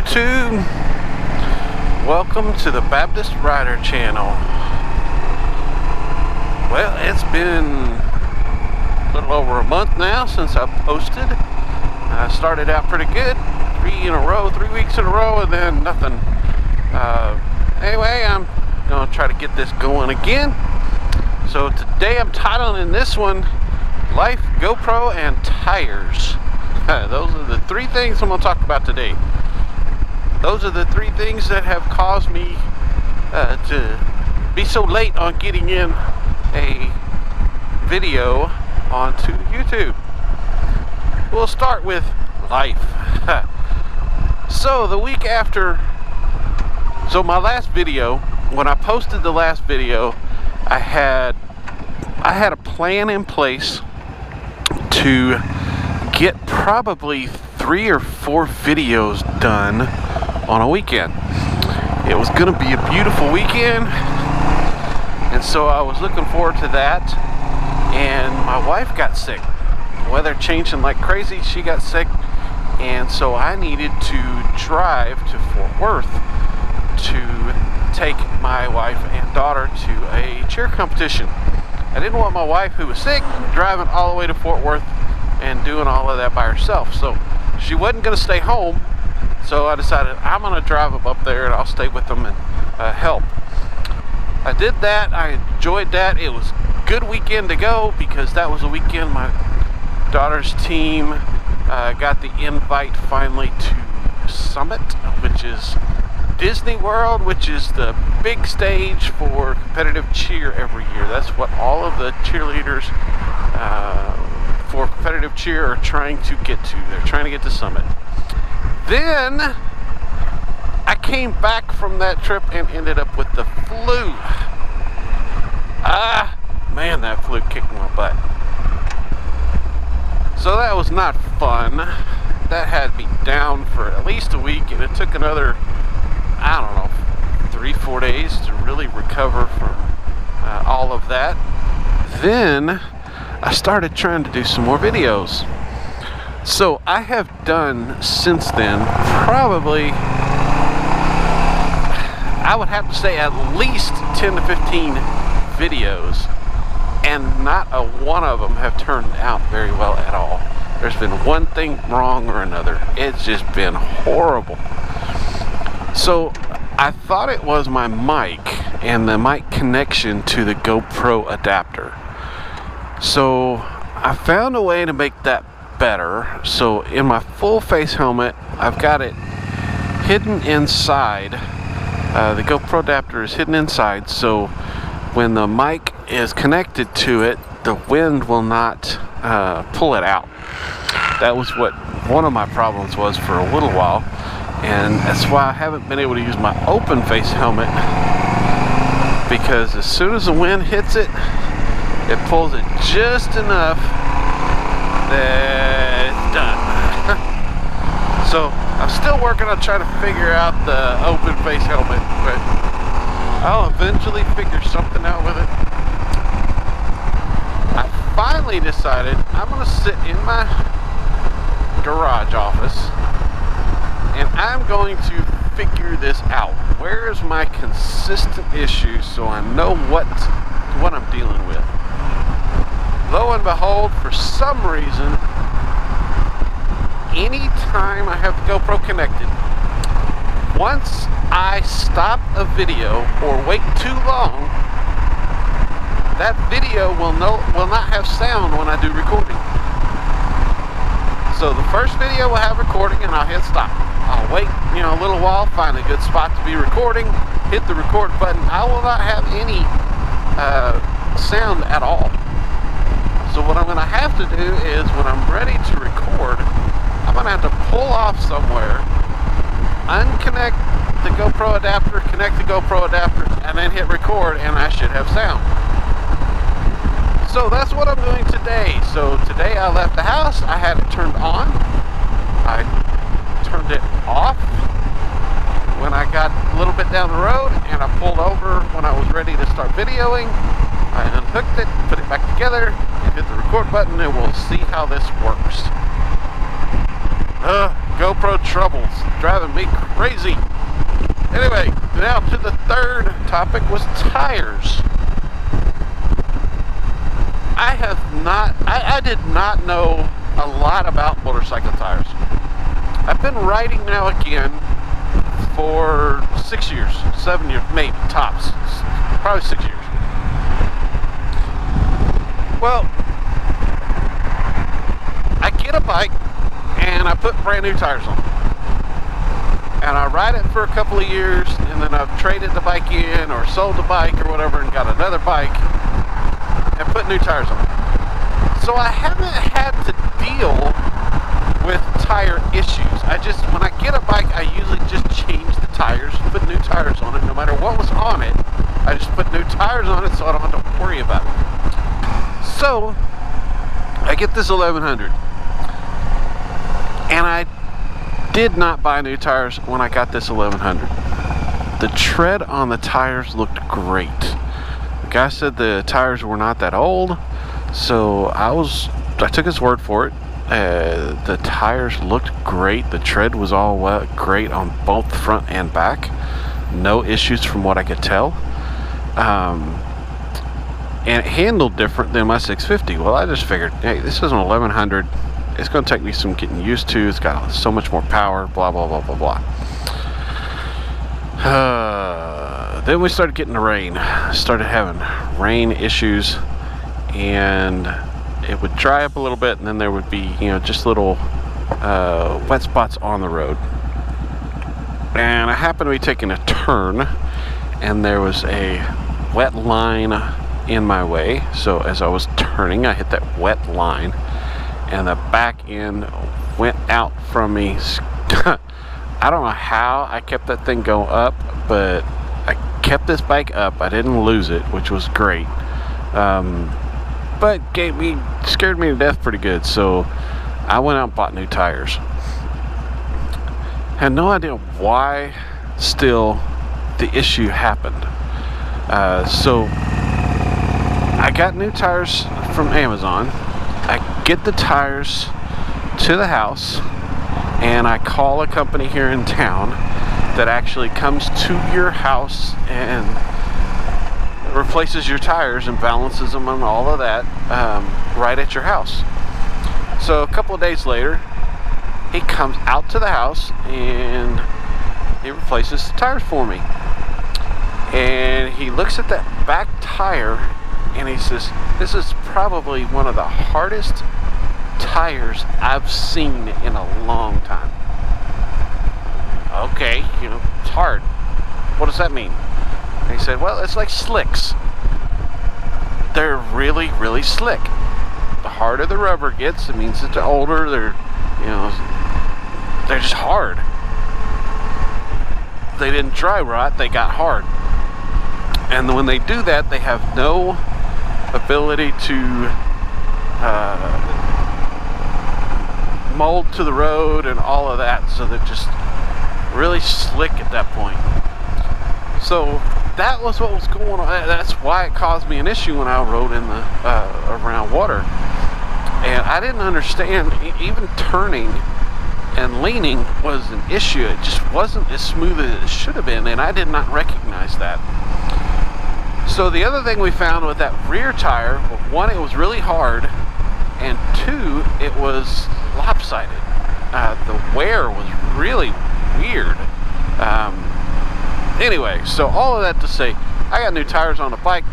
YouTube. Welcome to the Baptistrider channel. Well, it's been a little over a month now since I posted. I started out pretty good, 3 weeks in a row, and then nothing. Anyway, I'm gonna try to get this going again. So today I'm titling this one Life, GoPro, and Tires. Those are the three things I'm going to talk about today. Those are the three things that have caused me to be so late on getting in a video onto YouTube. We'll start with life. So the week after, so my last video, when I posted the last video, I had a plan in place to get probably 3 or 4 videos done on a weekend. It was going to be a beautiful weekend, and so I was looking forward to that. And my wife got sick. The weather changing like crazy. She got sick, and so I needed to drive to Fort Worth to take my wife and daughter to a cheer competition. I didn't want my wife, who was sick, driving all the way to Fort Worth and doing all of that by herself. So she wasn't going to stay home, so I decided I'm going to drive them up there and I'll stay with them and help. I did that. I enjoyed that. It was a good weekend to go because that was a weekend my daughter's team got the invite finally to Summit, which is Disney World, which is the big stage for competitive cheer every year. That's what all of the cheerleaders for competitive cheer are trying to get to. They're trying to get to Summit. Then I came back from that trip and ended up with the flu. Man, that flu kicked my butt. So that was not fun. That had me down for at least a week, and it took another, I don't know, 3-4 days to really recover from all of that. Then I started trying to do some more videos. So I have done since then probably, I would have to say, at least 10 to 15 videos, and not a one of them have turned out very well at all. There's been one thing wrong or another. It's just been horrible. So I thought it was my mic and the mic connection to the GoPro adapter. So I found a way to make that better. So in my full face helmet, I've got it hidden inside. The GoPro adapter is hidden inside, so when the mic is connected to it, the wind will not pull it out. That was what one of my problems was for a little while, and that's why I haven't been able to use my open face helmet, because as soon as the wind hits it, it pulls it just enough that it's done. So I'm still working on trying to figure out the open face helmet, but I'll eventually figure something out with it. I finally decided I'm going to sit in my garage office and I'm going to figure this out. Where's my consistent issues so I know what I'm dealing with? Lo and behold, for some reason, anytime I have the GoPro connected, once I stop a video or wait too long, that video will not have sound when I do recording. So the first video will have recording and I'll hit stop. I'll wait, a little while, find a good spot to be recording, hit the record button. I will not have any sound at all. So what I'm going to have to do is, when I'm ready to record, I'm going to have to pull off somewhere, unconnect the GoPro adapter, connect the GoPro adapter, and then hit record, and I should have sound. So that's what I'm doing today. So today I left the house, I had it turned on, I turned it off when I got a little bit down the road, and I pulled over when I was ready to start videoing. I unhooked it, put it back together, and hit the record button, and we'll see how this works. GoPro troubles, driving me crazy. Anyway, now to the third topic was tires. I did not know a lot about motorcycle tires. I've been riding now again for 6 years, 7 years, maybe tops, probably 6 years. Well, I get a bike and I put brand new tires on, and I ride it for a couple of years, and then I've traded the bike in or sold the bike or whatever and got another bike and put new tires on. So I haven't had to deal with tire issues. When I get a bike, I usually just change the tires, put new tires on it. No matter what was on it, I just put new tires on it so I don't have to worry about it. So I get this 1100, and I did not buy new tires when I got this 1100. The tread on the tires looked great. The guy said the tires were not that old, so I took his word for it. The tires looked great. The tread was all great on both front and back. No issues from what I could tell. And it handled different than my 650. Well, I just figured, hey, this is an 1100. It's going to take me some getting used to. It's got so much more power, blah, blah, blah, blah, blah. Then we started getting the rain. Started having rain issues, and it would dry up a little bit, and then there would be, just little wet spots on the road. And I happened to be taking a turn, and there was a wet line in my way. So as I was turning, I hit that wet line, and the back end went out from me. I don't know how I kept that thing going up, but I kept this bike up. I didn't lose it, which was great. But scared me to death pretty good. So I went out and bought new tires. Had no idea why still the issue happened. So I got new tires from Amazon. I get the tires to the house, and I call a company here in town that actually comes to your house and replaces your tires and balances them and all of that right at your house. So a couple of days later, he comes out to the house and he replaces the tires for me. And he looks at that back tire and he says, "This is probably one of the hardest tires I've seen in a long time." Okay, it's hard. What does that mean? And he said, "Well, it's like slicks. They're really, really slick. The harder the rubber gets, it means that they're older. They're just hard. They didn't dry rot, they got hard. And when they do that, they have no ability to mold to the road and all of that, so they're just really slick at that point." So that was what was going on. That's why it caused me an issue when I rode in the around water. And I didn't understand, even turning and leaning was an issue. It just wasn't as smooth as it should have been, and I did not recognize that. So the other thing we found with that rear tire, one, it was really hard, and two, it was lopsided. The wear was really weird. Anyway, so all of that to say, I got new tires on the bike.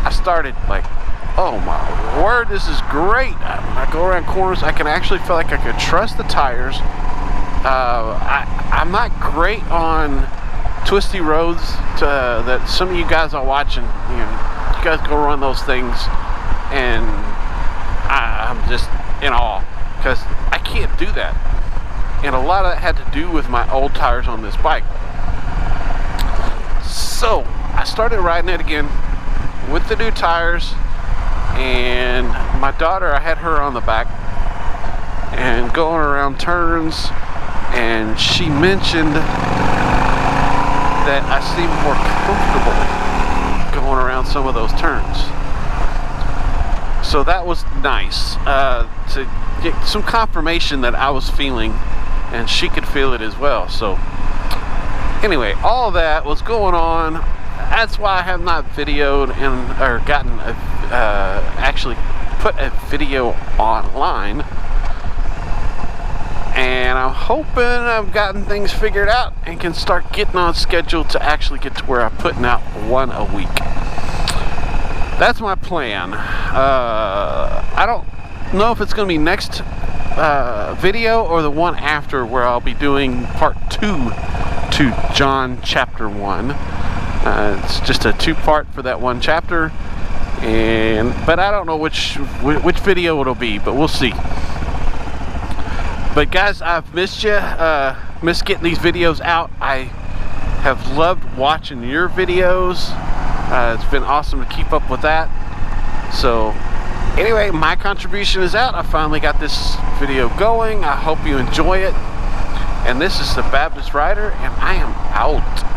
I started like, oh my word, this is great. When I go around corners, I can actually feel like I could trust the tires. I'm not great on twisty roads that some of you guys are watching. You guys go run those things, and I'm just in awe because I can't do that. And a lot of that had to do with my old tires on this bike. So I started riding it again with the new tires, and my daughter, I had her on the back and going around turns, and she mentioned that I seemed more comfortable going around some of those turns. So that was nice to get some confirmation that I was feeling and she could feel it as well. So anyway, all that was going on. That's why I have not videoed or gotten actually put a video online. And I'm hoping I've gotten things figured out and can start getting on schedule to actually get to where I'm putting out one a week. That's my plan. I don't know if it's going to be next video or the one after, where I'll be doing part 2 to John chapter 1. It's just a 2-part for that one chapter, but I don't know which video it'll be, but we'll see. But guys, I've missed you, missed getting these videos out. I have loved watching your videos. It's been awesome to keep up with that. So anyway, my contribution is out. I finally got this video going. I hope you enjoy it. And this is the Baptist Rider, and I am out.